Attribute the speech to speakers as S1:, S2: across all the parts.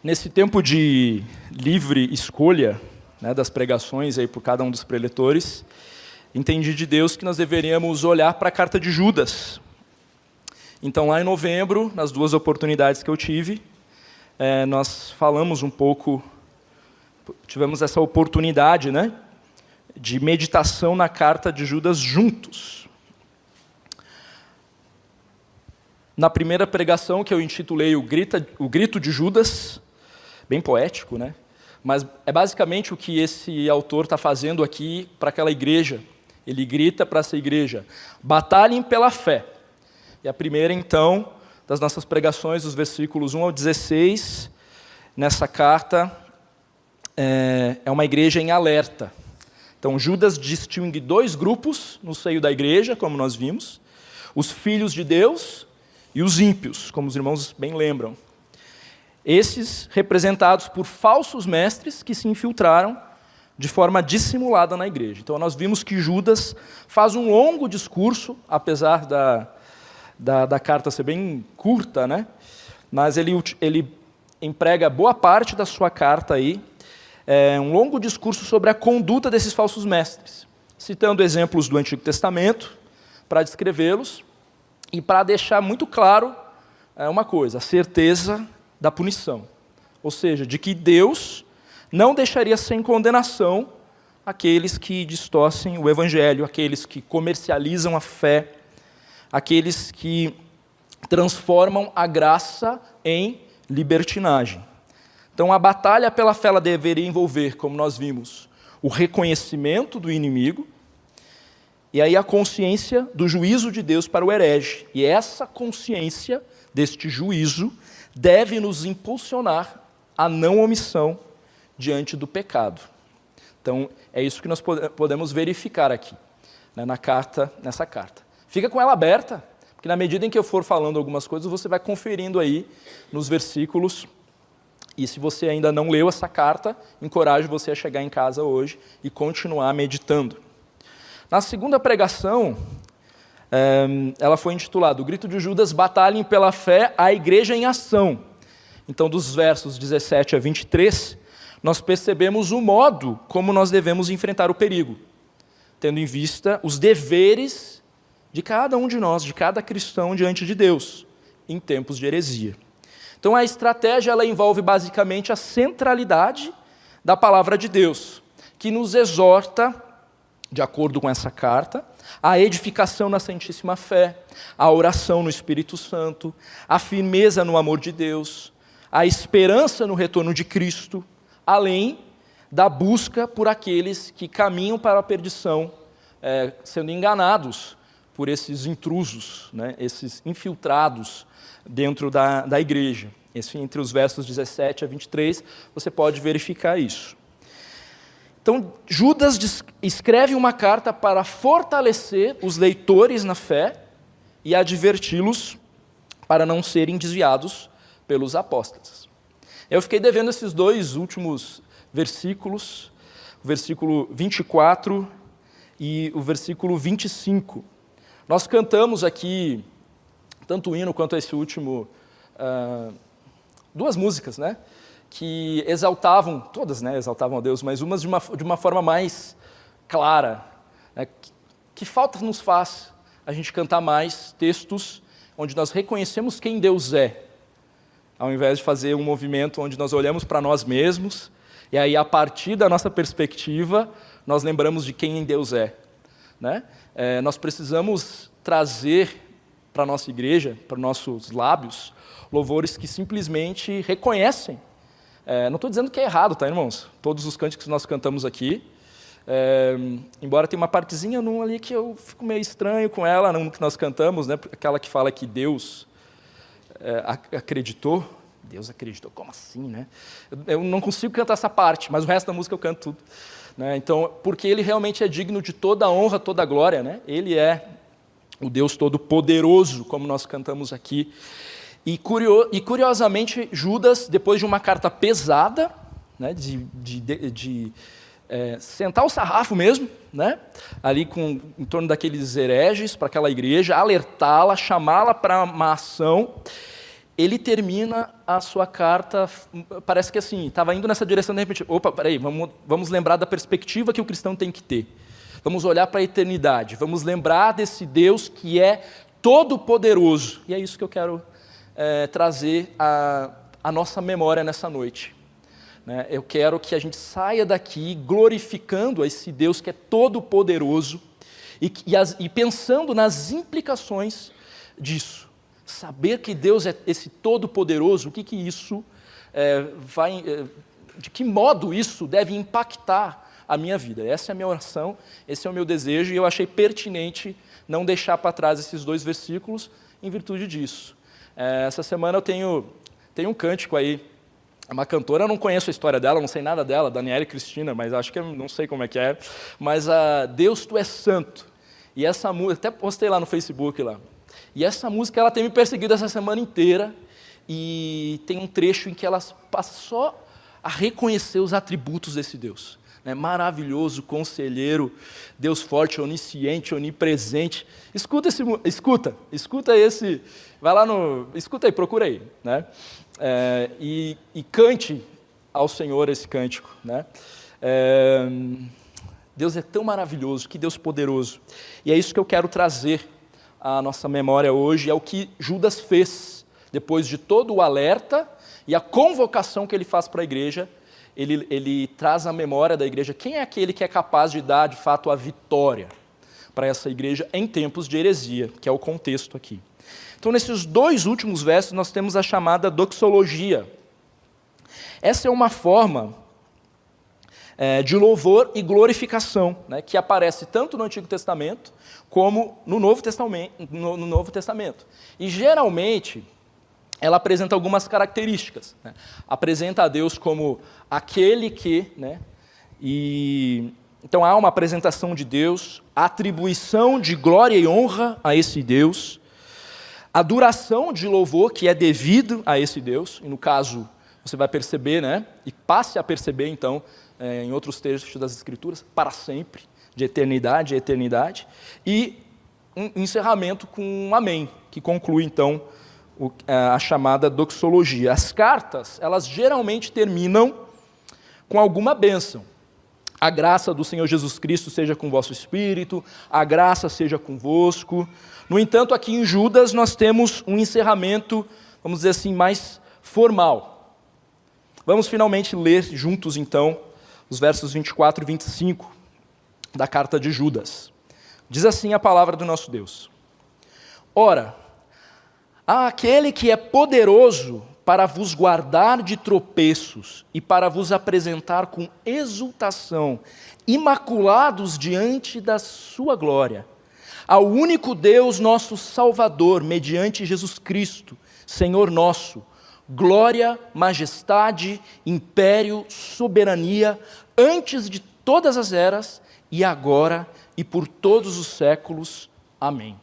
S1: Nesse tempo de livre escolha, né, das pregações aí por cada um dos preletores, entendi de Deus que nós deveríamos olhar para a carta de Judas. Então, lá em novembro, nas duas oportunidades que eu tive, nós falamos um pouco, tivemos essa oportunidade, né, de meditação na carta de Judas juntos. Na primeira pregação, que eu intitulei O Grito de Judas, bem poético, né? Mas é basicamente o que esse autor está fazendo aqui para aquela igreja. Ele grita para essa igreja: batalhem pela fé. E a primeira, então, das nossas pregações, os versículos 1 ao 16, nessa carta, é uma igreja em alerta. Então, Judas distingue dois grupos no seio da igreja, como nós vimos: os filhos de Deus e os ímpios, como os irmãos bem lembram. Esses representados por falsos mestres que se infiltraram de forma dissimulada na igreja. Então, nós vimos que Judas faz um longo discurso, apesar da carta ser bem curta, né? Mas ele emprega boa parte da sua carta aí, um longo discurso sobre a conduta desses falsos mestres, citando exemplos do Antigo Testamento para descrevê-los e para deixar muito claro uma coisa: a certeza da punição, ou seja, de que Deus não deixaria sem condenação aqueles que distorcem o Evangelho, aqueles que comercializam a fé, aqueles que transformam a graça em libertinagem. Então, a batalha pela fé ela deveria envolver, como nós vimos, o reconhecimento do inimigo e aí a consciência do juízo de Deus para o herege. E essa consciência deste juízo deve nos impulsionar à não omissão diante do pecado. Então, é isso que nós podemos verificar aqui, né, nessa carta. Fica com ela aberta, porque na medida em que eu for falando algumas coisas, você vai conferindo aí nos versículos. E se você ainda não leu essa carta, encorajo você a chegar em casa hoje e continuar meditando. Na segunda pregação, ela foi intitulada O Grito de Judas, batalhem pela fé, a igreja em ação. Então, dos versos 17 a 23, nós percebemos o modo como nós devemos enfrentar o perigo, tendo em vista os deveres de cada um de nós, de cada cristão diante de Deus, em tempos de heresia. Então, a estratégia ela envolve basicamente a centralidade da palavra de Deus, que nos exorta, de acordo com essa carta, a edificação na Santíssima Fé, a oração no Espírito Santo, a firmeza no amor de Deus, a esperança no retorno de Cristo, além da busca por aqueles que caminham para a perdição, sendo enganados por esses intrusos, né, esses infiltrados dentro da igreja. Entre os versos 17 a 23, você pode verificar isso. Então, Judas escreve uma carta para fortalecer os leitores na fé e adverti-los para não serem desviados pelos apóstatas. Eu fiquei devendo esses dois últimos versículos, o versículo 24 e o versículo 25. Nós cantamos aqui, tanto o hino quanto esse último, duas músicas, né? Que exaltavam, todas, né, exaltavam a Deus, mas umas de uma forma mais clara, né, que falta nos faz a gente cantar mais textos onde nós reconhecemos quem Deus é, ao invés de fazer um movimento onde nós olhamos para nós mesmos, e aí, a partir da nossa perspectiva, nós lembramos de quem Deus é. Né? Nós precisamos trazer para a nossa igreja, para os nossos lábios, louvores que simplesmente reconhecem. Não estou dizendo que é errado, tá, irmãos? Todos os cânticos que nós cantamos aqui, embora tenha uma partezinha ali que eu fico meio estranho com ela, num que nós cantamos, né, aquela que fala que Deus acreditou. Deus acreditou, como assim, né? Eu não consigo cantar essa parte, mas o resto da música eu canto tudo. Né? Então, porque Ele realmente é digno de toda a honra, toda a glória, né? Ele é o Deus Todo-Poderoso, como nós cantamos aqui. E curiosamente, Judas, depois de uma carta pesada, né, de sentar o sarrafo mesmo, né, ali em torno daqueles hereges, para aquela igreja, alertá-la, chamá-la para uma ação, ele termina a sua carta, parece que assim, estava indo nessa direção, de repente, opa, peraí, vamos lembrar da perspectiva que o cristão tem que ter. Vamos olhar para a eternidade, vamos lembrar desse Deus que é todo-poderoso. E é isso que eu quero trazer à nossa memória nessa noite. Né? Eu quero que a gente saia daqui glorificando esse Deus que é todo-poderoso e pensando nas implicações disso. Saber que Deus é esse todo-poderoso, o que isso de que modo isso deve impactar a minha vida. Essa é a minha oração, esse é o meu desejo, e eu achei pertinente não deixar para trás esses 2 versículos em virtude disso. Essa semana eu tenho um cântico aí, uma cantora, eu não conheço a história dela, não sei nada dela, Daniela Cristina, mas acho que não sei como é que é, mas Deus, Tu és santo. E essa música, até postei lá no Facebook lá. E essa música ela tem me perseguido essa semana inteira, e tem um trecho em que ela passa só a reconhecer os atributos desse Deus. Né? Maravilhoso, conselheiro, Deus forte, onisciente, onipresente. Escuta esse, vai lá escuta aí, procura aí. Né? E cante ao Senhor esse cântico. Né? Deus é tão maravilhoso, que Deus poderoso. E é isso que eu quero trazer à nossa memória hoje, é o que Judas fez, depois de todo o alerta e a convocação que ele faz para a igreja, ele traz à memória da igreja quem é aquele que é capaz de dar, de fato, a vitória para essa igreja em tempos de heresia, que é o contexto aqui. Então, nesses 2 últimos versos, nós temos a chamada doxologia. Essa é uma forma de louvor e glorificação, né, que aparece tanto no Antigo Testamento como no Novo Testamento. E, geralmente, ela apresenta algumas características. Né? Apresenta a Deus como aquele que... Né, então, há uma apresentação de Deus, atribuição de glória e honra a esse Deus, a duração de louvor que é devido a esse Deus, e no caso, você vai perceber, né, e passe a perceber, então, em outros textos das Escrituras, para sempre, de eternidade a eternidade, e um encerramento com um amém, que conclui, então, a chamada doxologia. As cartas, elas geralmente terminam com alguma bênção. A graça do Senhor Jesus Cristo seja com o vosso espírito, a graça seja convosco. No entanto, aqui em Judas, nós temos um encerramento, vamos dizer assim, mais formal. Vamos finalmente ler juntos, então, os versos 24 e 25 da carta de Judas. Diz assim a palavra do nosso Deus: Ora, há aquele que é poderoso para vos guardar de tropeços e para vos apresentar com exultação, imaculados diante da sua glória, ao único Deus nosso Salvador, mediante Jesus Cristo, Senhor nosso, glória, majestade, império, soberania, antes de todas as eras, e agora e por todos os séculos. Amém.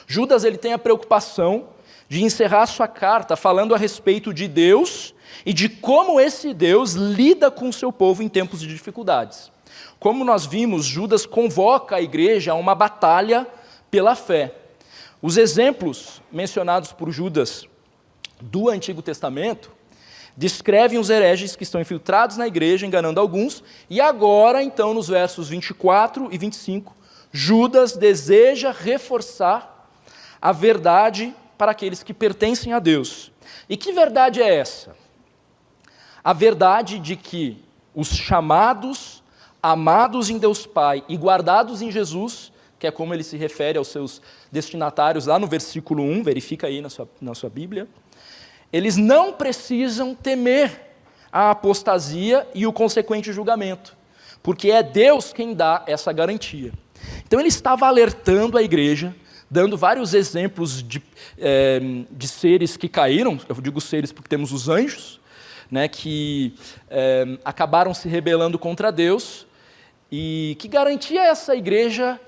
S1: Judas ele tem a preocupação de encerrar sua carta falando a respeito de Deus e de como esse Deus lida com o seu povo em tempos de dificuldades. Como nós vimos, Judas convoca a igreja a uma batalha pela fé. Os exemplos mencionados por Judas do Antigo Testamento descrevem os hereges que estão infiltrados na igreja, enganando alguns, e agora, então, nos versos 24 e 25, Judas deseja reforçar a verdade para aqueles que pertencem a Deus. E que verdade é essa? A verdade de que os chamados, amados em Deus Pai e guardados em Jesus, que é como ele se refere aos seus destinatários lá no versículo 1, verifica aí na sua Bíblia, eles não precisam temer a apostasia e o consequente julgamento, porque é Deus quem dá essa garantia. Então ele estava alertando a igreja, dando vários exemplos de seres que caíram, eu digo seres porque temos os anjos, né, que acabaram se rebelando contra Deus, e que garantia essa igreja,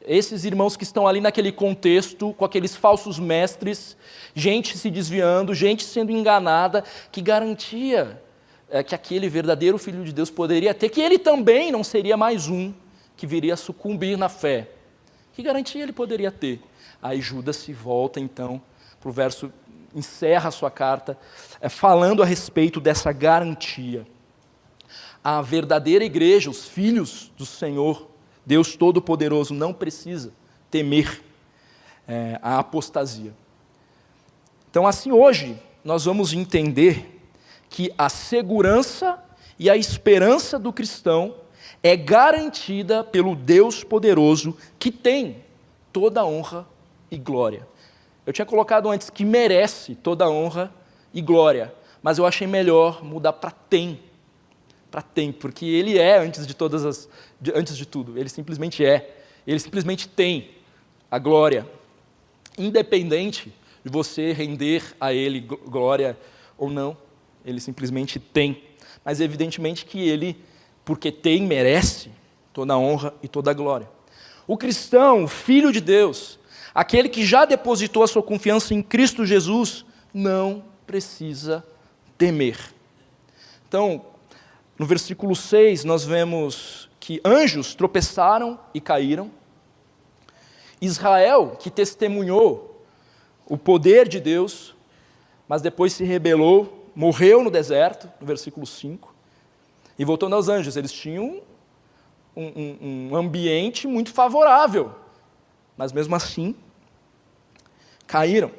S1: esses irmãos que estão ali naquele contexto, com aqueles falsos mestres, gente se desviando, gente sendo enganada, que garantia que aquele verdadeiro Filho de Deus poderia ter, que ele também não seria mais um que viria a sucumbir na fé. Que garantia ele poderia ter? Aí Judas se volta, então, para o verso encerra a sua carta falando a respeito dessa garantia. A verdadeira igreja, os filhos do Senhor, Deus Todo-Poderoso, não precisa temer a apostasia. Então, assim, hoje, nós vamos entender que a segurança e a esperança do cristão é garantida pelo Deus poderoso que tem toda a honra e glória. Eu tinha colocado antes que merece toda a honra e glória, mas eu achei melhor mudar para tem, porque ele é antes de tudo, ele simplesmente tem a glória, independente de você render a ele glória ou não, ele simplesmente tem. Mas evidentemente que ele, porque tem, merece toda a honra e toda a glória. O cristão, o filho de Deus, aquele que já depositou a sua confiança em Cristo Jesus, não precisa temer. Então, no versículo 6, nós vemos que anjos tropeçaram e caíram. Israel, que testemunhou o poder de Deus, mas depois se rebelou, morreu no deserto, no versículo 5. E voltando aos anjos, eles tinham um ambiente muito favorável, mas mesmo assim, caíram.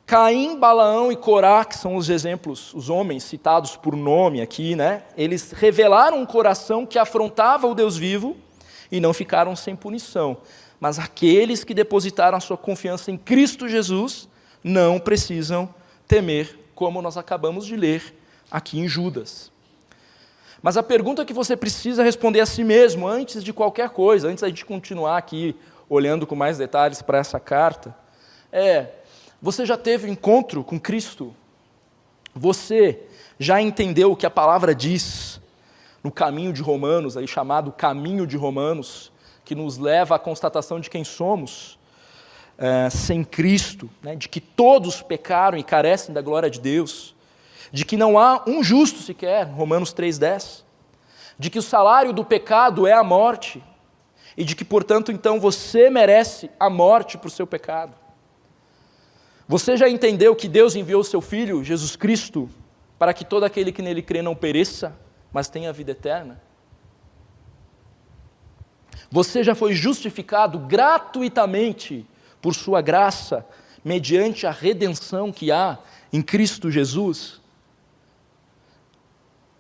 S1: Caim, Balaão e Corá, que são os exemplos, os homens citados por nome aqui, eles revelaram um coração que afrontava o Deus vivo e não ficaram sem punição. Mas aqueles que depositaram a sua confiança em Cristo Jesus não precisam temer, como nós acabamos de ler aqui em Judas. Mas a pergunta que você precisa responder a si mesmo, antes de qualquer coisa, antes da gente continuar aqui olhando com mais detalhes para essa carta, você já teve encontro com Cristo? Você já entendeu o que a palavra diz no caminho de Romanos, aí chamado caminho de Romanos, que nos leva à constatação de quem somos sem Cristo, de que todos pecaram e carecem da glória de Deus, de que não há um justo sequer, Romanos 3,10, de que o salário do pecado é a morte, e de que, portanto, então, você merece a morte por seu pecado. Você já entendeu que Deus enviou o seu Filho, Jesus Cristo, para que todo aquele que nele crê não pereça, mas tenha vida eterna? Você já foi justificado gratuitamente por sua graça, mediante a redenção que há em Cristo Jesus?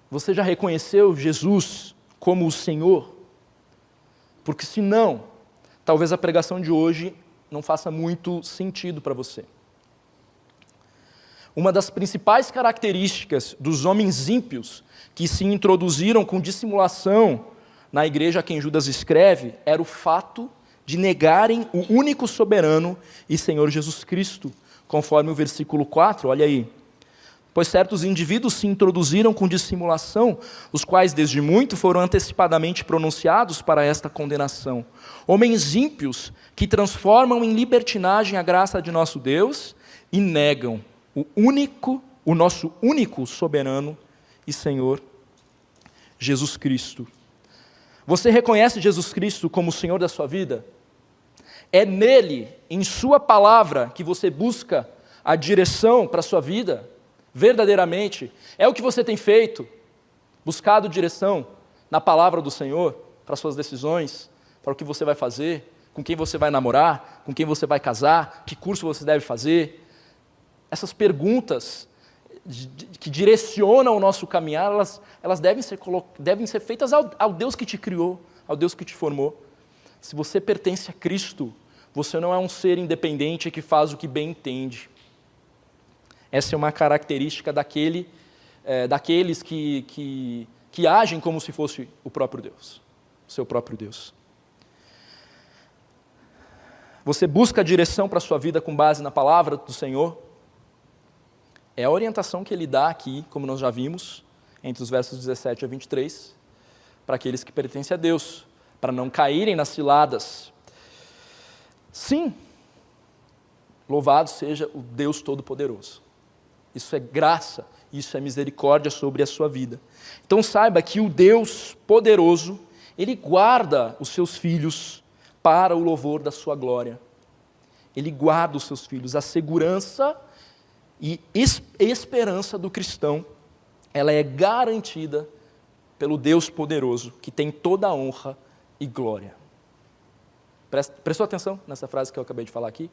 S1: Você já reconheceu Jesus como o Senhor? Porque se não, talvez a pregação de hoje não faça muito sentido para você. Uma das principais características dos homens ímpios que se introduziram com dissimulação na igreja a quem Judas escreve era o fato de negarem o único soberano e Senhor Jesus Cristo, conforme o versículo 4, olha aí. Pois certos indivíduos se introduziram com dissimulação, os quais desde muito foram antecipadamente pronunciados para esta condenação. Homens ímpios que transformam em libertinagem a graça de nosso Deus e negam o nosso único soberano e Senhor, Jesus Cristo. Você reconhece Jesus Cristo como o Senhor da sua vida? É nele, em sua palavra, que você busca a direção para a sua vida? Verdadeiramente? É o que você tem feito? Buscado direção na palavra do Senhor para suas decisões, para o que você vai fazer, com quem você vai namorar, com quem você vai casar, que curso você deve fazer? Essas perguntas que direcionam o nosso caminhar, elas devem ser feitas ao Deus que te criou, ao Deus que te formou. Se você pertence a Cristo, você não é um ser independente que faz o que bem entende. Essa é uma característica daqueles que agem como se fosse o próprio Deus, o seu próprio Deus. Você busca a direção para a sua vida com base na palavra do Senhor? É a orientação que ele dá aqui, como nós já vimos, entre os versos 17 a 23, para aqueles que pertencem a Deus, para não caírem nas ciladas. Sim, louvado seja o Deus Todo-Poderoso. Isso é graça, isso é misericórdia sobre a sua vida. Então saiba que o Deus poderoso, ele guarda os seus filhos para o louvor da sua glória. Ele guarda os seus filhos. A segurança e esperança do cristão, ela é garantida pelo Deus poderoso, que tem toda a honra e glória. Prestou atenção nessa frase que eu acabei de falar aqui?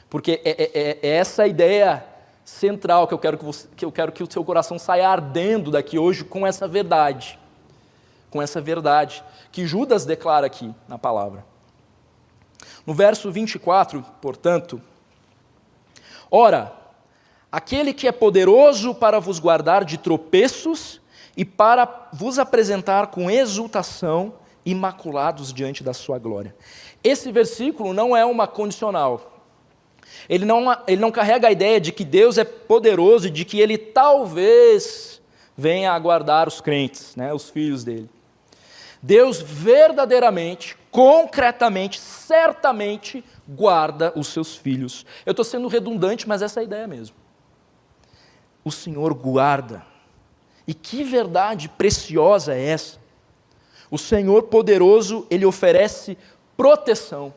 S1: Porque é essa a ideia central que eu quero que o seu coração saia ardendo daqui hoje com essa verdade. Com essa verdade que Judas declara aqui na palavra. No verso 24, portanto, ora, aquele que é poderoso para vos guardar de tropeços e para vos apresentar com exultação, imaculados diante da sua glória. Esse versículo não é uma condicional. Ele não carrega a ideia de que Deus é poderoso e de que Ele talvez venha a guardar os crentes, né, os filhos dele. Deus verdadeiramente, concretamente, certamente guarda os seus filhos. Eu estou sendo redundante, mas essa é a ideia mesmo. O Senhor guarda. E que verdade preciosa é essa? O Senhor poderoso, Ele oferece proteção.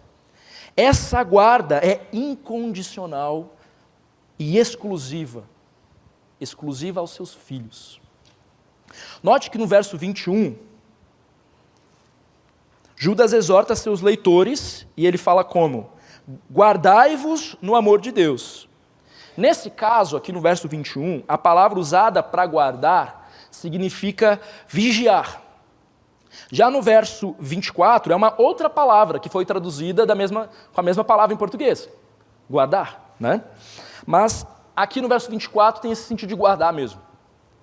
S1: Essa guarda é incondicional e exclusiva aos seus filhos. Note que no verso 21, Judas exorta seus leitores e ele fala como? Guardai-vos no amor de Deus. Nesse caso, aqui no verso 21, a palavra usada para guardar significa vigiar. Já no verso 24, é uma outra palavra que foi traduzida com a mesma palavra em português, guardar, né? Mas aqui no verso 24 tem esse sentido de guardar mesmo,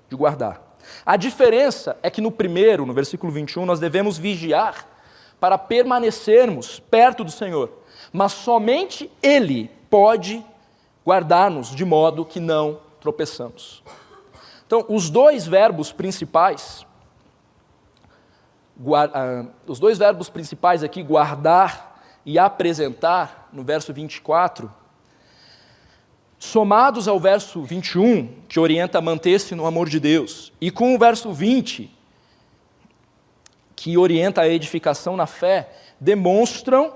S1: de guardar. A diferença é que no primeiro, no versículo 21, nós devemos vigiar para permanecermos perto do Senhor, mas somente Ele pode guardar-nos de modo que não tropeçamos. Então, os dois verbos principais aqui, guardar e apresentar, no verso 24, somados ao verso 21, que orienta a manter-se no amor de Deus, e com o verso 20, que orienta a edificação na fé, demonstram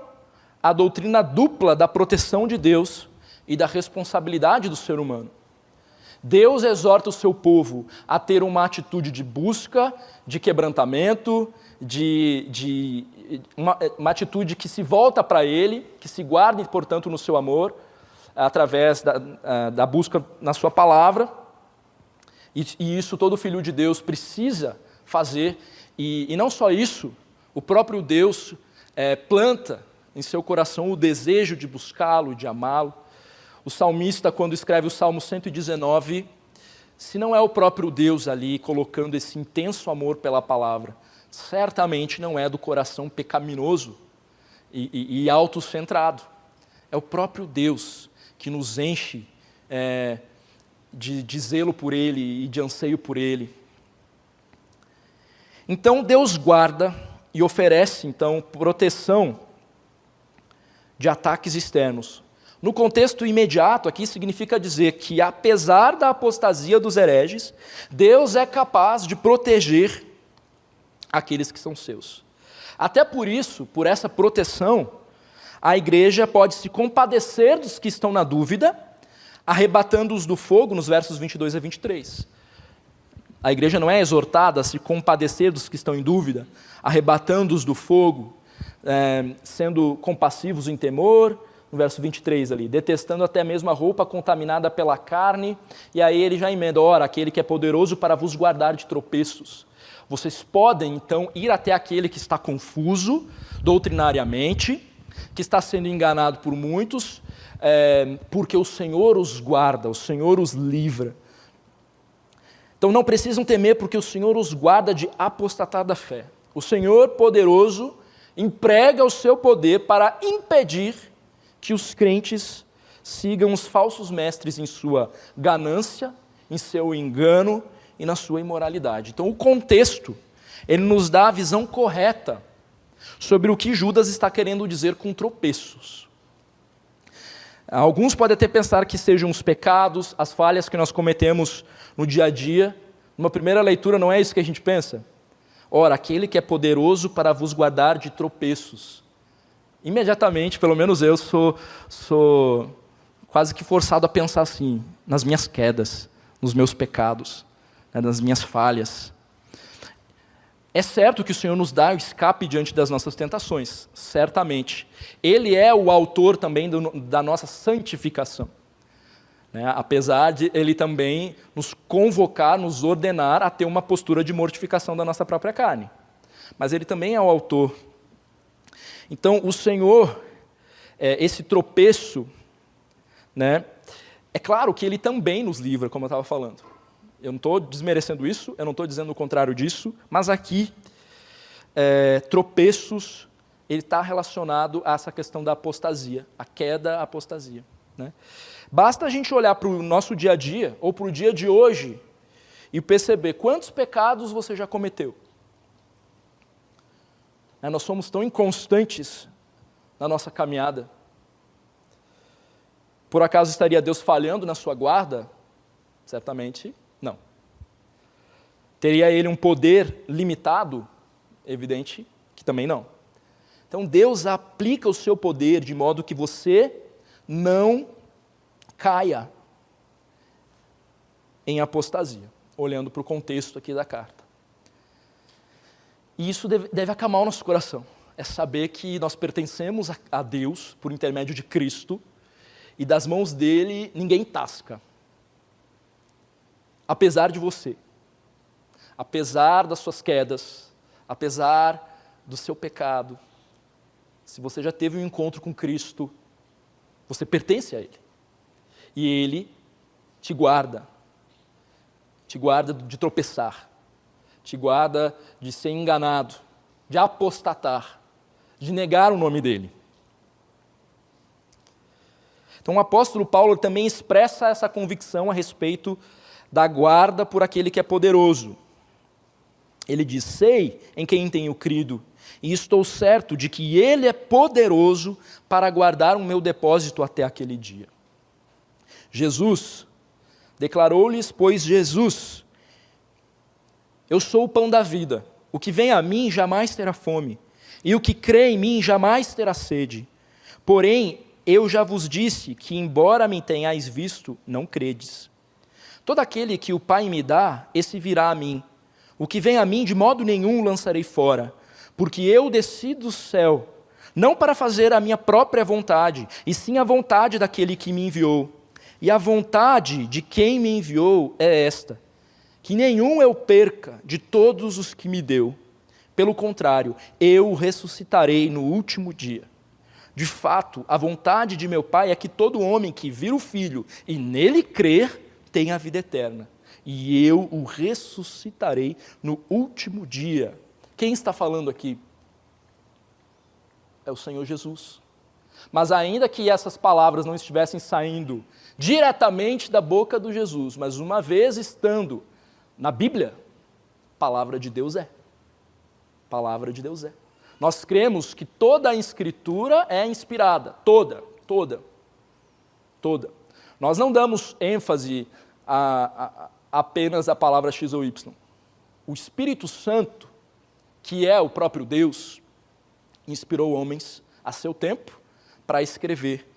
S1: a doutrina dupla da proteção de Deus e da responsabilidade do ser humano. Deus exorta o seu povo a ter uma atitude de busca, de quebrantamento, uma atitude que se volta para Ele, que se guarde, portanto, no seu amor, através da busca na sua palavra. E isso todo filho de Deus precisa fazer. E não só isso, o próprio Deus planta em seu coração o desejo de buscá-lo, de amá-lo. O salmista, quando escreve o Salmo 119, se não é o próprio Deus ali colocando esse intenso amor pela palavra, certamente não é do coração pecaminoso e autocentrado. É o próprio Deus que nos enche de zelo por Ele e de anseio por Ele. Então Deus guarda e oferece então proteção de ataques externos. No contexto imediato, aqui significa dizer que, apesar da apostasia dos hereges, Deus é capaz de proteger aqueles que são seus. Até por isso, por essa proteção, a igreja pode se compadecer dos que estão na dúvida, arrebatando-os do fogo, nos versos 22 a 23. A igreja não é exortada a se compadecer dos que estão em dúvida, arrebatando-os do fogo, sendo compassivos em temor, no verso 23 ali, detestando até mesmo a roupa contaminada pela carne, e aí ele já emenda, ora, aquele que é poderoso para vos guardar de tropeços. Vocês podem, então, ir até aquele que está confuso doutrinariamente, que está sendo enganado por muitos, porque o Senhor os guarda, o Senhor os livra. Então não precisam temer, porque o Senhor os guarda de apostatar da fé. O Senhor poderoso emprega o seu poder para impedir que os crentes sigam os falsos mestres em sua ganância, em seu engano e na sua imoralidade. Então o contexto, ele nos dá a visão correta sobre o que Judas está querendo dizer com tropeços. Alguns podem até pensar que sejam os pecados, as falhas que nós cometemos no dia a dia. Numa primeira leitura não é isso que a gente pensa? Ora, aquele que é poderoso para vos guardar de tropeços. imediatamente, pelo menos eu, sou quase que forçado a pensar assim, nas minhas quedas, nos meus pecados, né, nas minhas falhas. É certo que o Senhor nos dá o escape diante das nossas tentações, certamente. Ele é o autor também da nossa santificação. Né? Apesar de Ele também nos convocar, nos ordenar a ter uma postura de mortificação da nossa própria carne. Mas Ele também é o autor. Então, o Senhor, esse tropeço, né, é claro que Ele também nos livra, como eu estava falando. Eu não estou desmerecendo isso, eu não estou dizendo o contrário disso, mas aqui, tropeços, ele está relacionado a essa questão da apostasia, a queda, a apostasia. Né? Basta a gente olhar para o nosso dia a dia, ou para o dia de hoje, e perceber quantos pecados você já cometeu. Nós somos tão inconstantes na nossa caminhada. Por acaso estaria Deus falhando na sua guarda? Certamente não. Teria Ele um poder limitado? Evidente que também não. Então Deus aplica o seu poder de modo que você não caia em apostasia, olhando para o contexto aqui da carta. E isso deve acalmar o nosso coração. É saber que nós pertencemos a Deus por intermédio de Cristo e das mãos dele ninguém tasca. Apesar de você, apesar das suas quedas, apesar do seu pecado, se você já teve um encontro com Cristo, você pertence a Ele. E Ele te guarda de tropeçar, te guarda de ser enganado, de apostatar, de negar o nome dEle. Então o apóstolo Paulo também expressa essa convicção a respeito da guarda por aquele que é poderoso. Ele diz, sei em quem tenho crido, e estou certo de que Ele é poderoso para guardar o meu depósito até aquele dia. Jesus, declarou-lhes, pois Jesus, eu sou o pão da vida, o que vem a mim jamais terá fome, e o que crê em mim jamais terá sede. Porém, eu já vos disse que, embora me tenhais visto, não credes. Todo aquele que o Pai me dá, esse virá a mim. O que vem a mim, de modo nenhum lançarei fora, porque eu desci do céu, não para fazer a minha própria vontade, e sim a vontade daquele que me enviou. E a vontade de quem me enviou é esta, que nenhum eu perca de todos os que me deu. Pelo contrário, eu o ressuscitarei no último dia. De fato, a vontade de meu Pai é que todo homem que vir o Filho e nele crer, tenha a vida eterna. E eu o ressuscitarei no último dia. Quem está falando aqui? É o Senhor Jesus. Mas ainda que essas palavras não estivessem saindo diretamente da boca de Jesus, mas uma vez estando na Bíblia, palavra de Deus é. Palavra de Deus é. Nós cremos que toda a Escritura é inspirada, toda. Nós não damos ênfase apenas à palavra X ou Y. O Espírito Santo, que é o próprio Deus, inspirou homens a seu tempo para escrever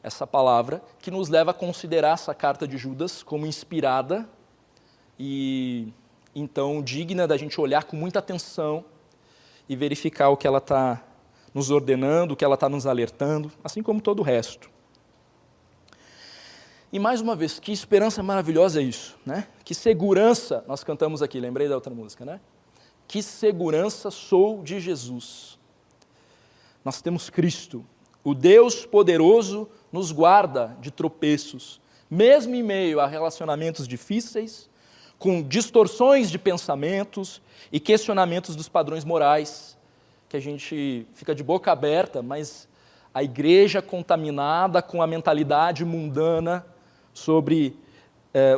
S1: essa palavra, que nos leva a considerar essa carta de Judas como inspirada e, então, digna da gente olhar com muita atenção e verificar o que ela está nos ordenando, o que ela está nos alertando, assim como todo o resto. E mais uma vez, que esperança maravilhosa é isso, né? Que segurança, nós cantamos aqui, lembrei da outra música, né? Que segurança sou de Jesus. Nós temos Cristo, o Deus poderoso nos guarda de tropeços, mesmo em meio a relacionamentos difíceis, com distorções de pensamentos e questionamentos dos padrões morais, que a gente fica de boca aberta, mas a igreja contaminada com a mentalidade mundana sobre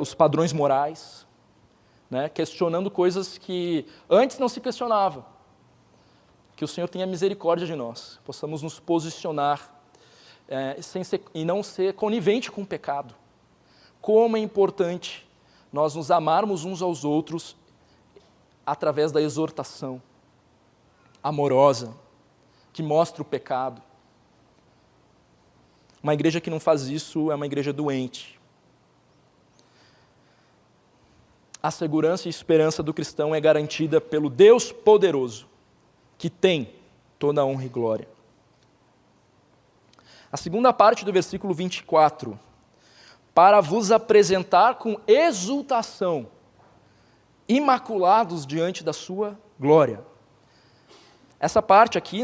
S1: os padrões morais, né, questionando coisas que antes não se questionava. Que o Senhor tenha misericórdia de nós, possamos nos posicionar e não ser conivente com o pecado. Como é importante nós nos amarmos uns aos outros através da exortação amorosa, que mostra o pecado, Uma igreja que não faz isso é uma igreja doente. A segurança e esperança do cristão é garantida pelo Deus poderoso, que tem toda a honra e glória. A segunda parte do versículo 24, para vos apresentar com exultação, imaculados diante da sua glória. Essa parte aqui,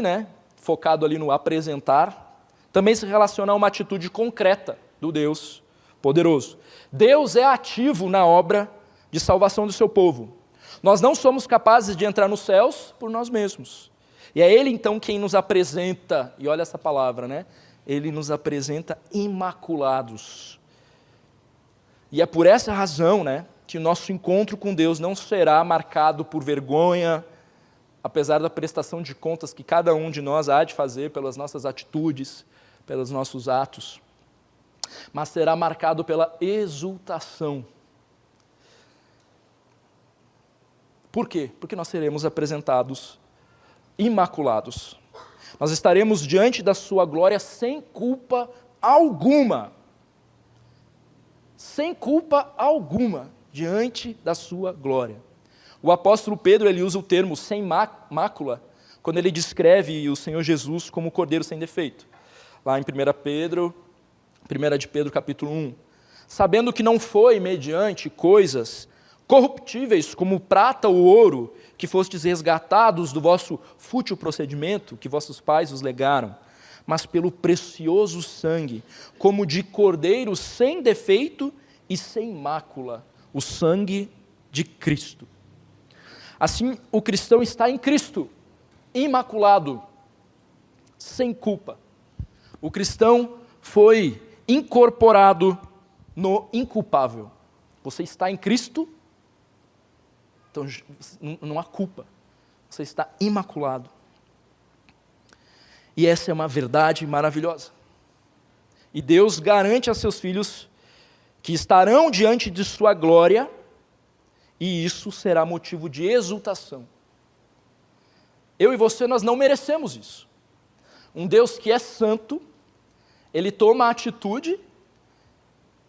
S1: focado ali no apresentar, também se relaciona a uma atitude concreta do Deus poderoso. Deus é ativo na obra de salvação do seu povo. Nós não somos capazes de entrar nos céus por nós mesmos. E é Ele então quem nos apresenta, e olha essa palavra, Ele nos apresenta imaculados. E é por essa razão, que o nosso encontro com Deus não será marcado por vergonha, apesar da prestação de contas que cada um de nós há de fazer pelas nossas atitudes, pelos nossos atos, mas será marcado pela exultação. Por quê? Porque nós seremos apresentados imaculados. Nós estaremos diante da sua glória sem culpa alguma. Sem culpa alguma, diante da sua glória. O apóstolo Pedro, ele usa o termo sem mácula, quando ele descreve o Senhor Jesus como o cordeiro sem defeito. Lá em 1 de Pedro capítulo 1. Sabendo que não foi mediante coisas corruptíveis como prata ou ouro, que fostes resgatados do vosso fútil procedimento, que vossos pais os legaram, mas pelo precioso sangue, como de cordeiro sem defeito e sem mácula, o sangue de Cristo. Assim, o cristão está em Cristo, imaculado, sem culpa. O cristão foi incorporado no inculpável. Você está em Cristo, então não há culpa. Você está imaculado. E essa é uma verdade maravilhosa. E Deus garante a seus filhos que estarão diante de sua glória, e isso será motivo de exultação. Eu e você, nós não merecemos isso. Um Deus que é santo, Ele toma a atitude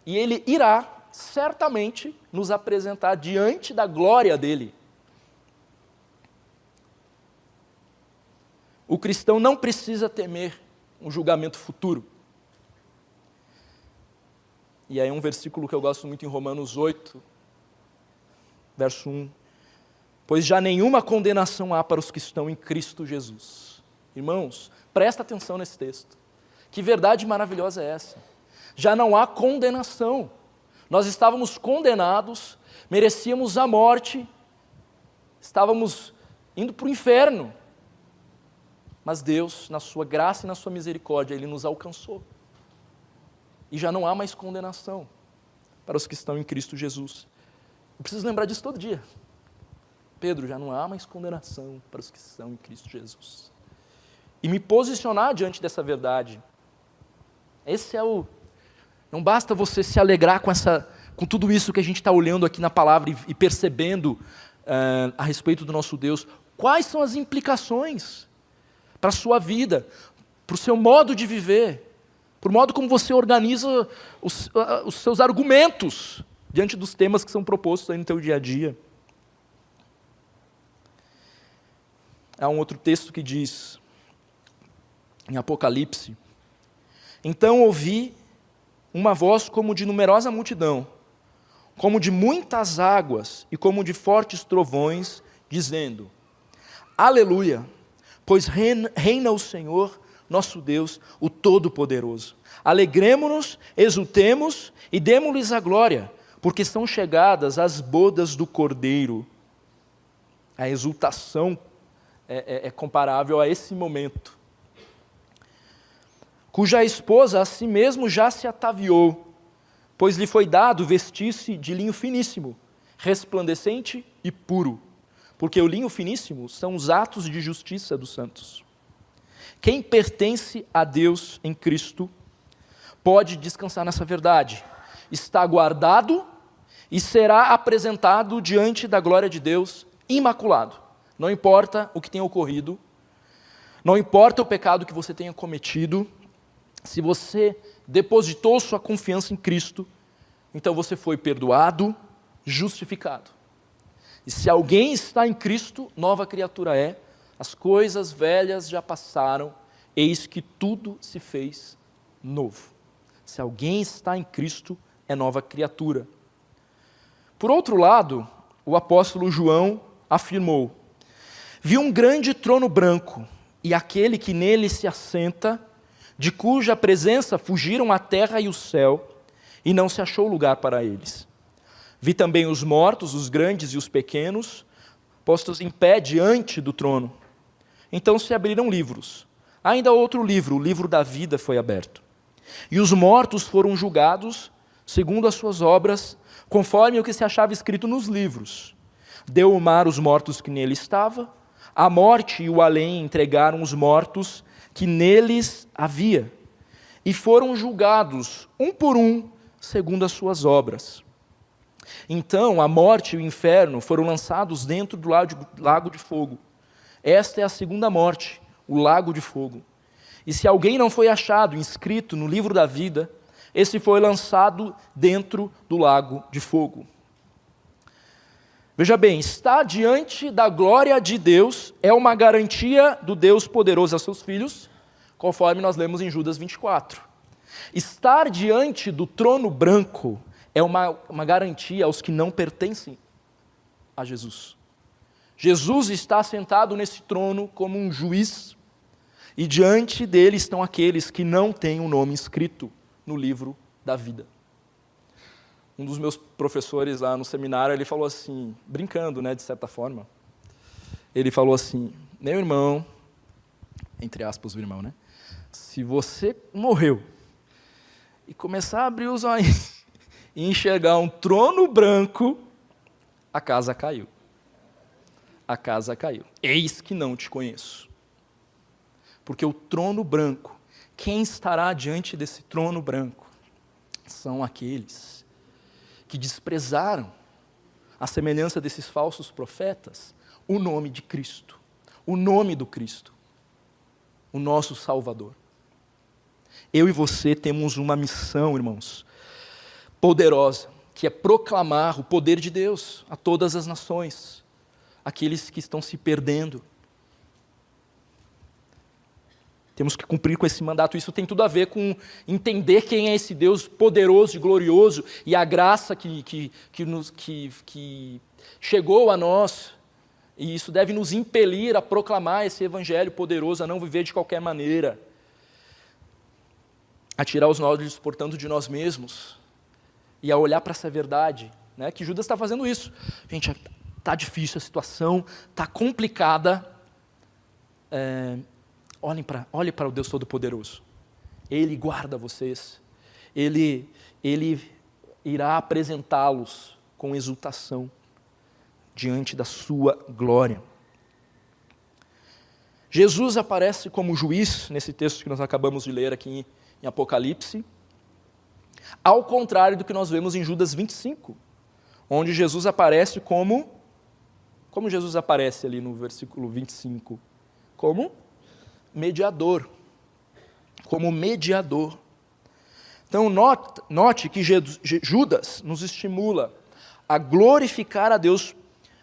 S1: e Ele irá, certamente, nos apresentar diante da glória dEle. O cristão não precisa temer um julgamento futuro. E aí um versículo que eu gosto muito em Romanos 8, verso 1. Pois já nenhuma condenação há para os que estão em Cristo Jesus. Irmãos, presta atenção nesse texto. Que verdade maravilhosa é essa? Já não há condenação. Nós estávamos condenados, merecíamos a morte, estávamos indo para o inferno. Mas Deus, na sua graça e na sua misericórdia, Ele nos alcançou. E já não há mais condenação para os que estão em Cristo Jesus. Eu preciso lembrar disso todo dia. Pedro, já não há mais condenação para os que estão em Cristo Jesus. E me posicionar diante dessa verdade. Esse é o... Não basta você se alegrar com tudo isso que a gente está olhando aqui na palavra e percebendo a respeito do nosso Deus. Quais são as implicações para a sua vida, para o seu modo de viver, para o modo como você organiza os seus argumentos diante dos temas que são propostos aí no teu dia a dia. Há um outro texto que diz, em Apocalipse, então ouvi uma voz como de numerosa multidão, como de muitas águas e como de fortes trovões, dizendo, Aleluia, pois reina o Senhor, nosso Deus, o Todo-Poderoso. Alegremo-nos, exultemos e demo-lhes a glória, porque são chegadas as bodas do Cordeiro. A exultação é comparável a esse momento. Cuja esposa a si mesmo já se ataviou, pois lhe foi dado vestir-se de linho finíssimo, resplandecente e puro, porque o linho finíssimo são os atos de justiça dos santos. Quem pertence a Deus em Cristo pode descansar nessa verdade. Está guardado e será apresentado diante da glória de Deus imaculado. Não importa o que tenha ocorrido, não importa o pecado que você tenha cometido, se você depositou sua confiança em Cristo, então você foi perdoado, justificado. E se alguém está em Cristo, nova criatura é, as coisas velhas já passaram, eis que tudo se fez novo. Se alguém está em Cristo, é nova criatura. Por outro lado, o apóstolo João afirmou: vi um grande trono branco, e aquele que nele se assenta, de cuja presença fugiram a terra e o céu, e não se achou lugar para eles. Vi também os mortos, os grandes e os pequenos, postos em pé diante do trono. Então se abriram livros. Ainda outro livro, o livro da vida, foi aberto. E os mortos foram julgados, segundo as suas obras, conforme o que se achava escrito nos livros. Deu o mar os mortos que nele estava, a morte e o além entregaram os mortos que neles havia, e foram julgados, um por um, segundo as suas obras. Então a morte e o inferno foram lançados dentro do lago de fogo. Esta é a segunda morte, o lago de fogo. E se alguém não foi achado inscrito no livro da vida, esse foi lançado dentro do lago de fogo. Veja bem, estar diante da glória de Deus é uma garantia do Deus poderoso a seus filhos, conforme nós lemos em Judas 24. Estar diante do trono branco é uma garantia aos que não pertencem a Jesus. Jesus está sentado nesse trono como um juiz, e diante dele estão aqueles que não têm o nome escrito no livro da vida. Um dos meus professores lá no seminário, ele falou assim, brincando, de certa forma, ele falou assim: meu irmão, entre aspas o irmão, se você morreu e começar a abrir os olhos e enxergar um trono branco, a casa caiu. A casa caiu. Eis que não te conheço. Porque o trono branco, quem estará diante desse trono branco? São aqueles que desprezaram, à semelhança desses falsos profetas, o nome de Cristo, o nome do Cristo, o nosso Salvador. Eu e você temos uma missão, irmãos, poderosa, que é proclamar o poder de Deus a todas as nações, aqueles que estão se perdendo. Temos que cumprir com esse mandato. Isso tem tudo a ver com entender quem é esse Deus poderoso e glorioso e a graça que chegou a nós. E isso deve nos impelir a proclamar esse evangelho poderoso, a não viver de qualquer maneira, a tirar os nós, portanto, de nós mesmos e a olhar para essa verdade, que Judas está fazendo isso. Gente, está difícil a situação, está complicada. Olhe para o Deus Todo-Poderoso. Ele guarda vocês. Ele irá apresentá-los com exultação diante da sua glória. Jesus aparece como juiz nesse texto que nós acabamos de ler aqui em Apocalipse, ao contrário do que nós vemos em Judas 25, onde Jesus aparece como Jesus aparece ali no versículo 25? Como mediador. Como mediador. Então, note que Judas nos estimula a glorificar a Deus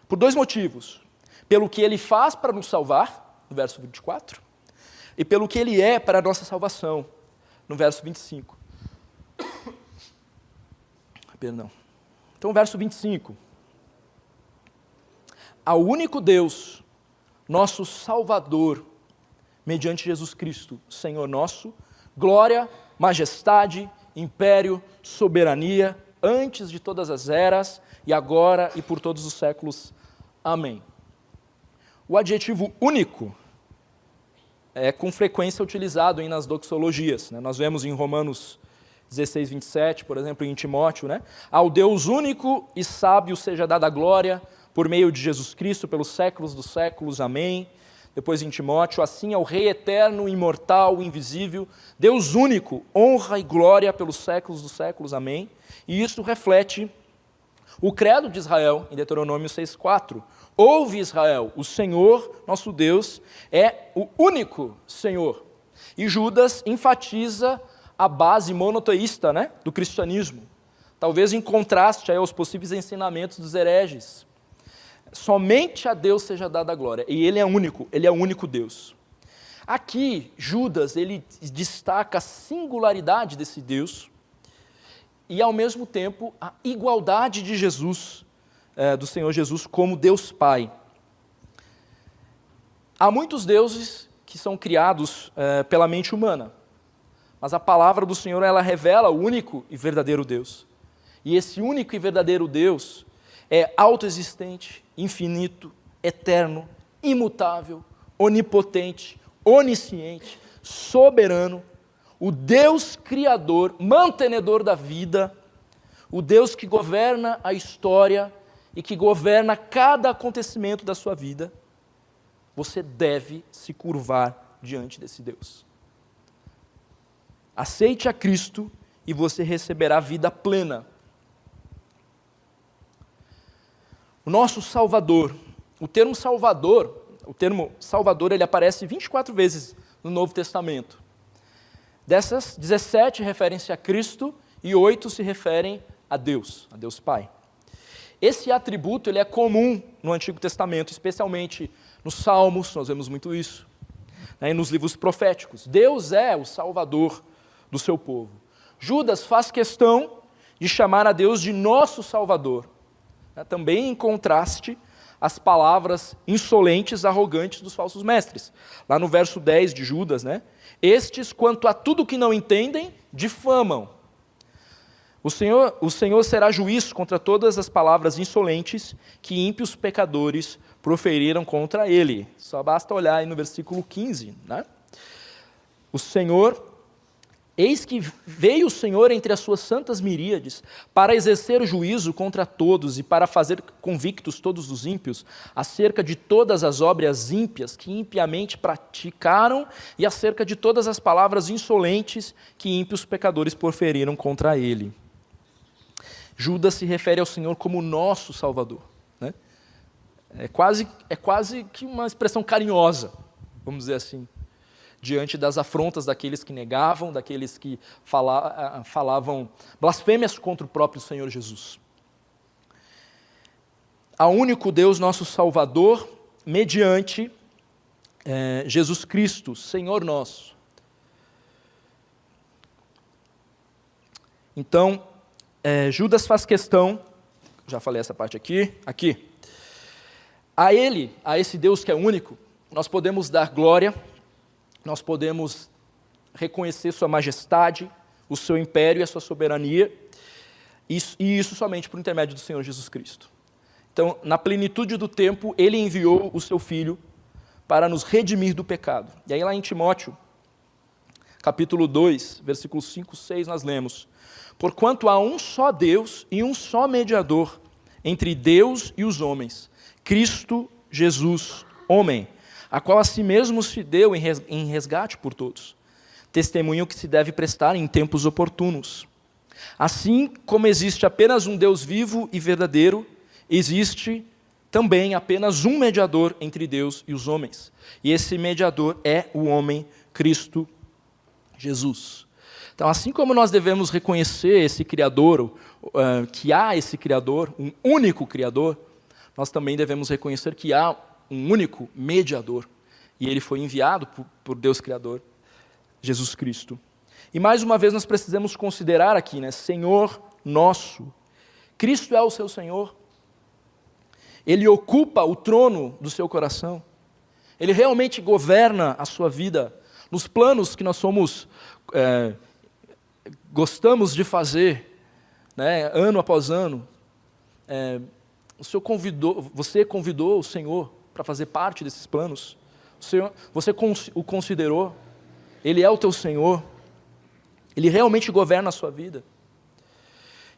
S1: por dois motivos. Pelo que ele faz para nos salvar, no verso 24, e pelo que ele é para a nossa salvação, no verso 25. Perdão. Então, verso 25. Ao único Deus, nosso Salvador, mediante Jesus Cristo, Senhor nosso, glória, majestade, império, soberania, antes de todas as eras, e agora e por todos os séculos. Amém. O adjetivo único é com frequência utilizado nas doxologias. Nós vemos em Romanos 16, 27, por exemplo, em Timóteo, ao Deus único e sábio seja dada a glória por meio de Jesus Cristo, pelos séculos dos séculos. Amém. Depois em Timóteo, assim ao Rei eterno, imortal, invisível, Deus único, honra e glória pelos séculos dos séculos. Amém. E isso reflete o credo de Israel, em Deuteronômio 6,4. Ouve, Israel, o Senhor, nosso Deus, é o único Senhor. E Judas enfatiza a base monoteísta, né, do cristianismo. Talvez em contraste aí aos possíveis ensinamentos dos hereges. Somente a Deus seja dada a glória. E Ele é o único Deus. Aqui, Judas, ele destaca a singularidade desse Deus e, ao mesmo tempo, a igualdade de Jesus, do Senhor Jesus, como Deus Pai. Há muitos deuses que são criados pela mente humana, mas a palavra do Senhor, ela revela o único e verdadeiro Deus. E esse único e verdadeiro Deus é autoexistente, infinito, eterno, imutável, onipotente, onisciente, soberano, o Deus criador, mantenedor da vida, o Deus que governa a história e que governa cada acontecimento da sua vida. Você deve se curvar diante desse Deus. Aceite a Cristo e você receberá vida plena. O nosso Salvador, o termo Salvador, ele aparece 24 vezes no Novo Testamento. Dessas, 17 referem-se a Cristo e 8 se referem a Deus Pai. Esse atributo ele é comum no Antigo Testamento, especialmente nos Salmos, nós vemos muito isso, né, e nos livros proféticos. Deus é o Salvador do seu povo. Judas faz questão de chamar a Deus de nosso Salvador, né, também em contraste às palavras insolentes, arrogantes dos falsos mestres. Lá no verso 10 de Judas, né? Estes, quanto a tudo que não entendem, difamam. O Senhor será juiz contra todas as palavras insolentes que ímpios pecadores proferiram contra ele. Só basta olhar aí no versículo 15, né? Eis que veio o Senhor entre as suas santas miríades para exercer o juízo contra todos e para fazer convictos todos os ímpios acerca de todas as obras ímpias que impiamente praticaram e acerca de todas as palavras insolentes que ímpios pecadores proferiram contra ele. Judas se refere ao Senhor como nosso Salvador, né? É quase que uma expressão carinhosa, vamos dizer assim, diante das afrontas daqueles que negavam, daqueles que falavam blasfêmias contra o próprio Senhor Jesus. Há único Deus, nosso Salvador, mediante Jesus Cristo, Senhor nosso. Então, Judas faz questão, já falei essa parte aqui, a esse Deus que é único, nós podemos dar glória, nós podemos reconhecer sua majestade, o seu império e a sua soberania, e isso somente por intermédio do Senhor Jesus Cristo. Então, na plenitude do tempo, Ele enviou o seu Filho para nos redimir do pecado. E aí lá em Timóteo, capítulo 2, versículos 5 e 6, nós lemos: porquanto há um só Deus e um só mediador entre Deus e os homens, Cristo Jesus, homem, a qual a si mesmo se deu em resgate por todos. Testemunho que se deve prestar em tempos oportunos. Assim como existe apenas um Deus vivo e verdadeiro, existe também apenas um mediador entre Deus e os homens. E esse mediador é o homem Cristo Jesus. Então, assim como nós devemos reconhecer esse Criador, que há esse Criador, um único Criador, nós também devemos reconhecer que há um único mediador, e ele foi enviado por Deus Criador, Jesus Cristo. E mais uma vez nós precisamos considerar aqui, né, Senhor nosso. Cristo é o seu Senhor. Ele ocupa o trono do seu coração. Ele realmente governa a sua vida nos planos que nós gostamos de fazer, né, ano após ano. Você convidou o Senhor para fazer parte desses planos. Você o considerou. Ele é o teu Senhor. Ele realmente governa a sua vida.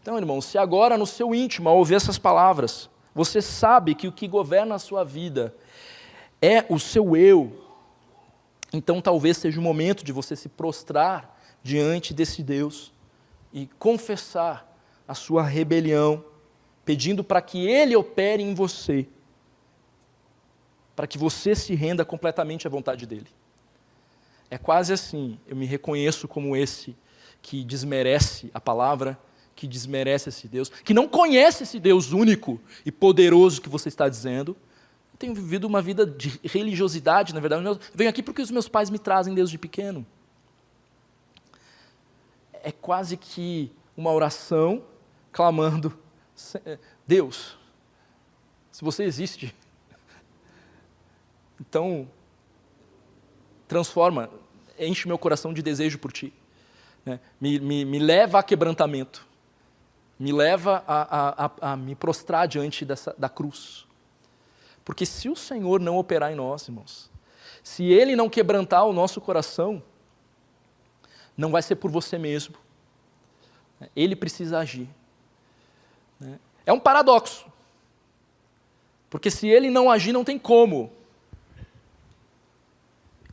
S1: Então, irmão, se agora no seu íntimo, ao ouvir essas palavras, você sabe que o que governa a sua vida é o seu eu, então talvez seja o momento de você se prostrar diante desse Deus e confessar a sua rebelião, pedindo para que Ele opere em você, para que você se renda completamente à vontade dEle. É quase assim, eu me reconheço como esse que desmerece a palavra, que desmerece esse Deus, que não conhece esse Deus único e poderoso que você está dizendo. Eu tenho vivido uma vida de religiosidade, na verdade. Eu venho aqui porque os meus pais me trazem desde pequeno. É quase que uma oração clamando: Deus, se você existe, então transforma, enche meu coração de desejo por ti. Me leva a quebrantamento, me leva a me prostrar diante da cruz. Porque se o Senhor não operar em nós, irmãos, se Ele não quebrantar o nosso coração, não vai ser por você mesmo. Ele precisa agir. É um paradoxo. Porque se Ele não agir, não tem como.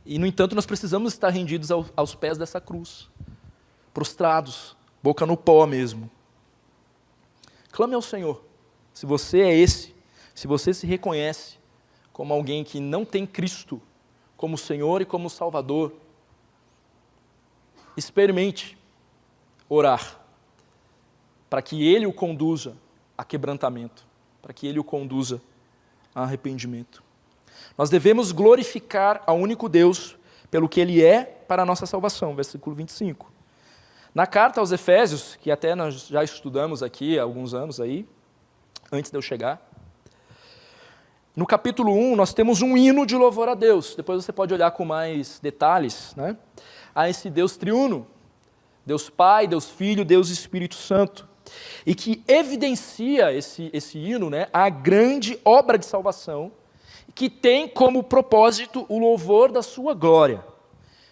S1: E, no entanto, nós precisamos estar rendidos aos pés dessa cruz. Prostrados, boca no pó mesmo. Clame ao Senhor. Se você é esse, se você se reconhece como alguém que não tem Cristo como Senhor e como Salvador, experimente orar para que Ele o conduza a quebrantamento, para que Ele o conduza a arrependimento. Nós devemos glorificar ao único Deus pelo que Ele é para a nossa salvação, versículo 25. Na carta aos Efésios, que até nós já estudamos aqui há alguns anos aí, antes de eu chegar, no capítulo 1 nós temos um hino de louvor a Deus. Depois você pode olhar com mais detalhes, né? A esse Deus triuno, Deus Pai, Deus Filho, Deus Espírito Santo, e que evidencia esse hino, né, a grande obra de salvação, que tem como propósito o louvor da sua glória.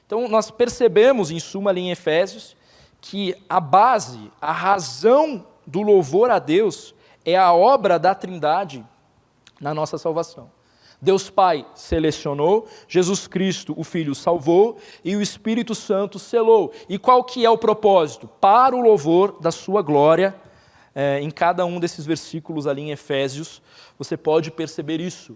S1: Então nós percebemos, em suma, ali em Efésios, que a base, a razão do louvor a Deus é a obra da Trindade na nossa salvação. Deus Pai selecionou, Jesus Cristo, o Filho, salvou, e o Espírito Santo selou. E qual que é o propósito? Para o louvor da sua glória. Em cada um desses versículos ali em Efésios, você pode perceber isso.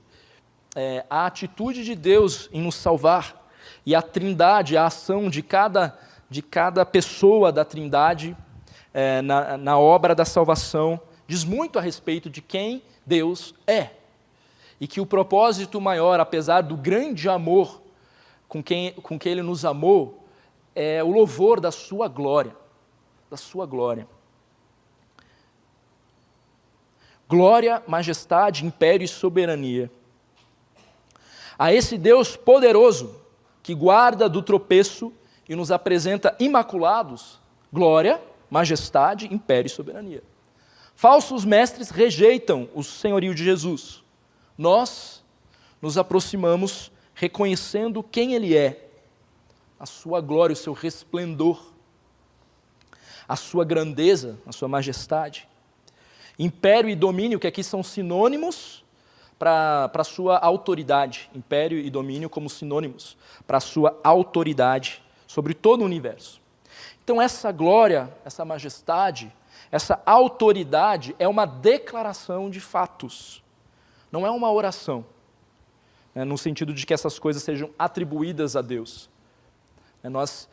S1: A atitude de Deus em nos salvar, e a Trindade, a ação de cada pessoa da Trindade na obra da salvação, diz muito a respeito de quem Deus é. E que o propósito maior, apesar do grande amor com que Ele nos amou, é o louvor da sua glória. Da sua glória. Glória, majestade, império e soberania. A esse Deus poderoso, que guarda do tropeço e nos apresenta imaculados, glória, majestade, império e soberania. Falsos mestres rejeitam o senhorio de Jesus. Nós nos aproximamos reconhecendo quem Ele é, a sua glória, o seu resplendor, a sua grandeza, a sua majestade. Império e domínio, que aqui são sinônimos para a sua autoridade. Império e domínio como sinônimos para a sua autoridade sobre todo o universo. Então essa glória, essa majestade, essa autoridade é uma declaração de fatos. Não é uma oração, no sentido de que essas coisas sejam atribuídas a Deus. Nós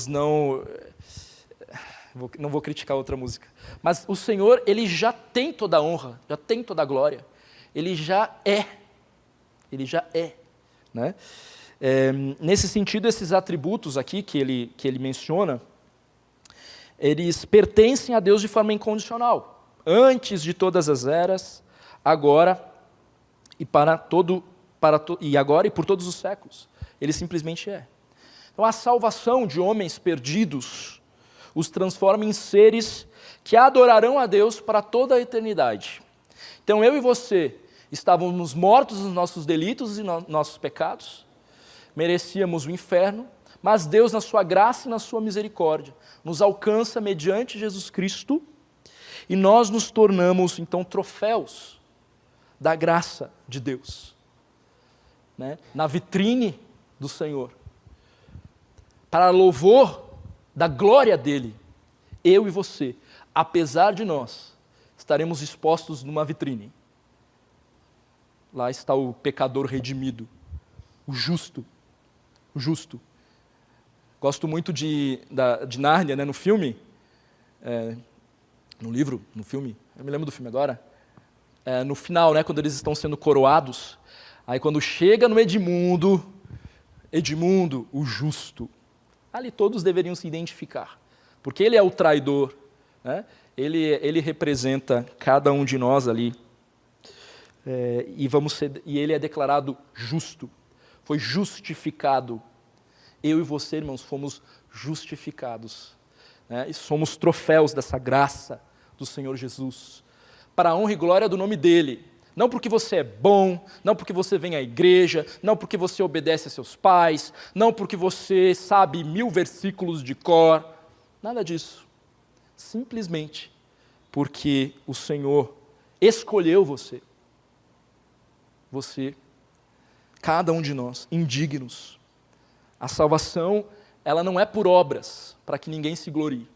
S1: não vou criticar outra música, mas o Senhor, Ele já tem toda a honra, já tem toda a glória. Ele já é. Né? Nesse sentido, esses atributos aqui que ele menciona, eles pertencem a Deus de forma incondicional, antes de todas as eras, agora e agora e por todos os séculos. Ele simplesmente é. Então a salvação de homens perdidos os transforma em seres que adorarão a Deus para toda a eternidade. Então eu e você estávamos mortos nos nossos delitos e nossos pecados, merecíamos o inferno, mas Deus, na sua graça e na sua misericórdia, nos alcança mediante Jesus Cristo e nós nos tornamos, então, troféus da graça de Deus, né? Na vitrine do Senhor, para louvor da glória dEle. Eu e você, apesar de nós, estaremos expostos numa vitrine. Lá está o pecador redimido, o justo, Gosto muito de Nárnia, né, no filme, no livro, no filme, eu me lembro do filme agora, no final, né, quando eles estão sendo coroados, aí quando chega no Edmundo, o justo, ali todos deveriam se identificar, porque ele é o traidor, né? Ele representa cada um de nós ali, e ele é declarado justo, foi justificado. Eu e você, irmãos, fomos justificados, né? E somos troféus dessa graça do Senhor Jesus, para a honra e glória do nome dEle. Não porque você é bom, não porque você vem à igreja, não porque você obedece a seus pais, não porque você sabe 1000 versículos de cor, nada disso. Simplesmente porque o Senhor escolheu você. Você, cada um de nós, indignos. A salvação, ela não é por obras, para que ninguém se glorie.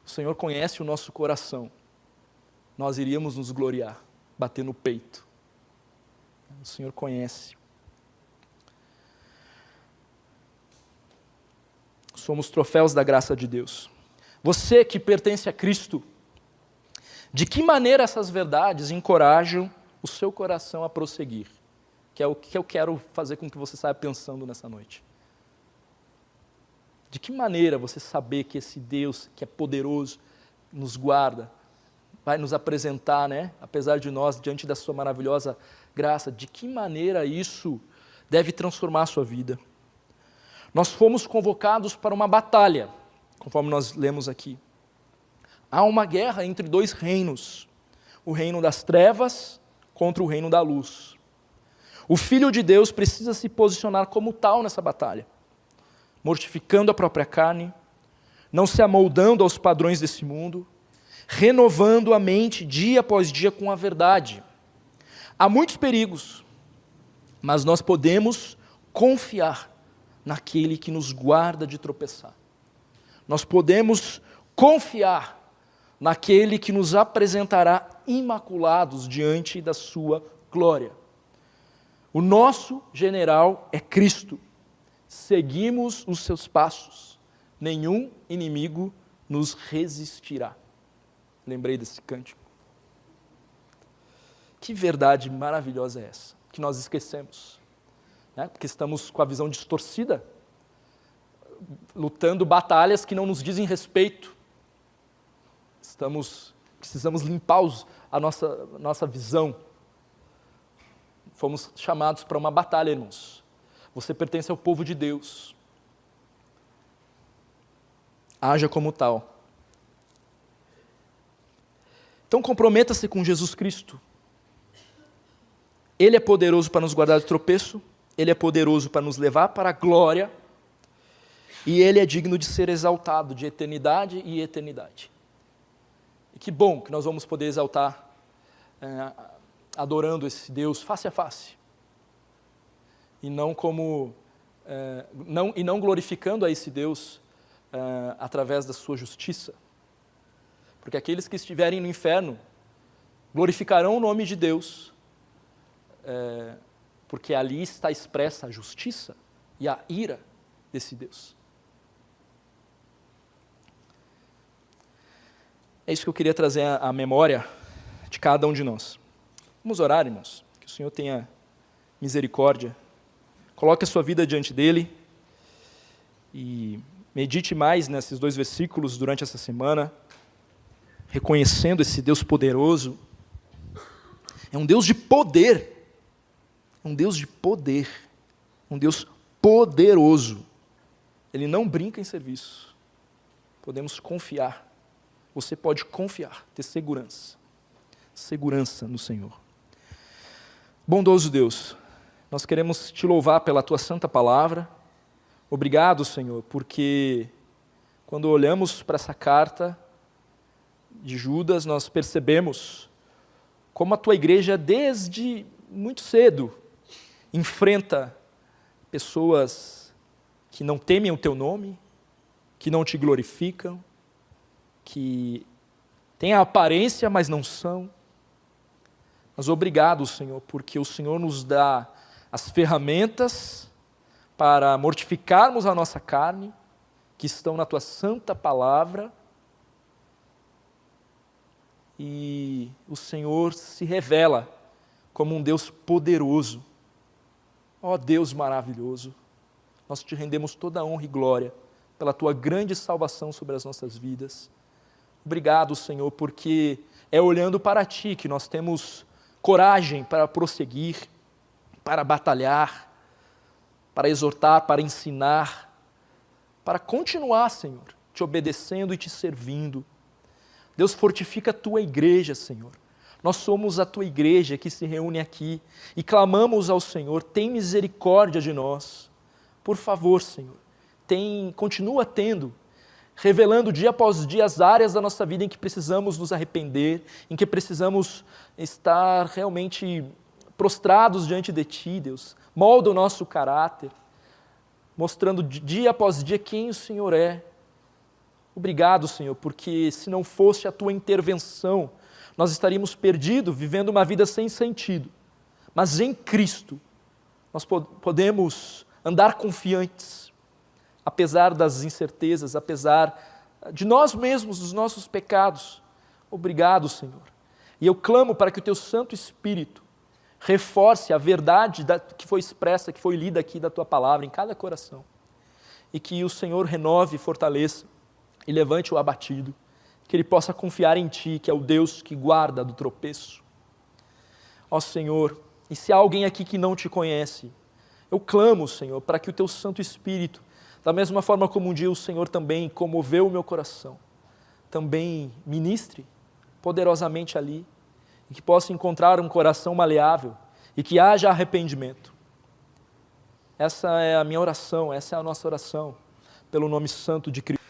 S1: O Senhor conhece o nosso coração. Nós iríamos nos gloriar, bater no peito. O Senhor conhece. Somos troféus da graça de Deus. Você que pertence a Cristo, de que maneira essas verdades encorajam o seu coração a prosseguir? Que é o que eu quero fazer com que você saia pensando nessa noite. De que maneira você saber que esse Deus, que é poderoso, nos guarda, vai nos apresentar, né, apesar de nós, diante da sua maravilhosa graça, de que maneira isso deve transformar a sua vida? Nós fomos convocados para uma batalha, conforme nós lemos aqui. Há uma guerra entre 2 reinos, o reino das trevas contra o reino da luz. O Filho de Deus precisa se posicionar como tal nessa batalha, mortificando a própria carne, não se amoldando aos padrões desse mundo, renovando a mente dia após dia com a verdade. Há muitos perigos, mas nós podemos confiar naquele que nos guarda de tropeçar. Nós podemos confiar naquele que nos apresentará imaculados diante da sua glória. O nosso general é Cristo. Seguimos os seus passos. Nenhum inimigo nos resistirá. Lembrei desse cântico. Que verdade maravilhosa é essa, que nós esquecemos, né? Porque estamos com a visão distorcida, lutando batalhas que não nos dizem respeito. Precisamos limpar a nossa visão. Fomos chamados para uma batalha, irmãos. Você pertence ao povo de Deus. Haja como tal. Então comprometa-se com Jesus Cristo. Ele é poderoso para nos guardar de tropeço, Ele é poderoso para nos levar para a glória, e Ele é digno de ser exaltado de eternidade e eternidade. E que bom que nós vamos poder exaltar, adorando esse Deus face a face, e não glorificando a esse Deus através da sua justiça. Porque aqueles que estiverem no inferno glorificarão o nome de Deus, porque ali está expressa a justiça e a ira desse Deus. É isso que eu queria trazer à memória de cada um de nós. Vamos orar, irmãos, que o Senhor tenha misericórdia. Coloque a sua vida diante dEle e medite mais nesses 2 versículos durante essa semana, reconhecendo esse Deus poderoso. É um Deus de poder, um Deus de poder, um Deus poderoso. Ele não brinca em serviço. Podemos confiar. Você pode confiar, ter segurança. Segurança no Senhor. Bondoso Deus, nós queremos te louvar pela tua santa palavra. Obrigado, Senhor, porque quando olhamos para essa carta de Judas, nós percebemos como a tua igreja, desde muito cedo, enfrenta pessoas que não temem o teu nome, que não te glorificam, que têm a aparência, mas não são. Mas obrigado, Senhor, porque o Senhor nos dá as ferramentas para mortificarmos a nossa carne, que estão na Tua santa palavra, e o Senhor se revela como um Deus poderoso. Ó Deus maravilhoso, nós Te rendemos toda a honra e glória pela Tua grande salvação sobre as nossas vidas. Obrigado, Senhor, porque é olhando para Ti que nós temos coragem para prosseguir, para batalhar, para exortar, para ensinar, para continuar, Senhor, Te obedecendo e Te servindo. Deus, fortifica a Tua igreja, Senhor. Nós somos a Tua igreja que se reúne aqui e clamamos ao Senhor, tem misericórdia de nós. Por favor, Senhor, continua tendo, revelando dia após dia as áreas da nossa vida em que precisamos nos arrepender, em que precisamos estar realmente prostrados diante de Ti, Deus. Molda o nosso caráter, mostrando dia após dia quem o Senhor é. Obrigado, Senhor, porque se não fosse a Tua intervenção, nós estaríamos perdidos, vivendo uma vida sem sentido. Mas em Cristo, nós podemos andar confiantes, apesar das incertezas, apesar de nós mesmos, dos nossos pecados. Obrigado, Senhor. E eu clamo para que o Teu Santo Espírito reforce a verdade que foi expressa, que foi lida aqui da Tua palavra em cada coração. E que o Senhor renove e fortaleça e levante o abatido, que ele possa confiar em Ti, que é o Deus que guarda do tropeço. Ó Senhor, e se há alguém aqui que não Te conhece, eu clamo, Senhor, para que o Teu Santo Espírito, da mesma forma como um dia o Senhor também comoveu o meu coração, também ministre poderosamente ali, e que possa encontrar um coração maleável, e que haja arrependimento. Essa é a minha oração, essa é a nossa oração, pelo nome santo de Cristo.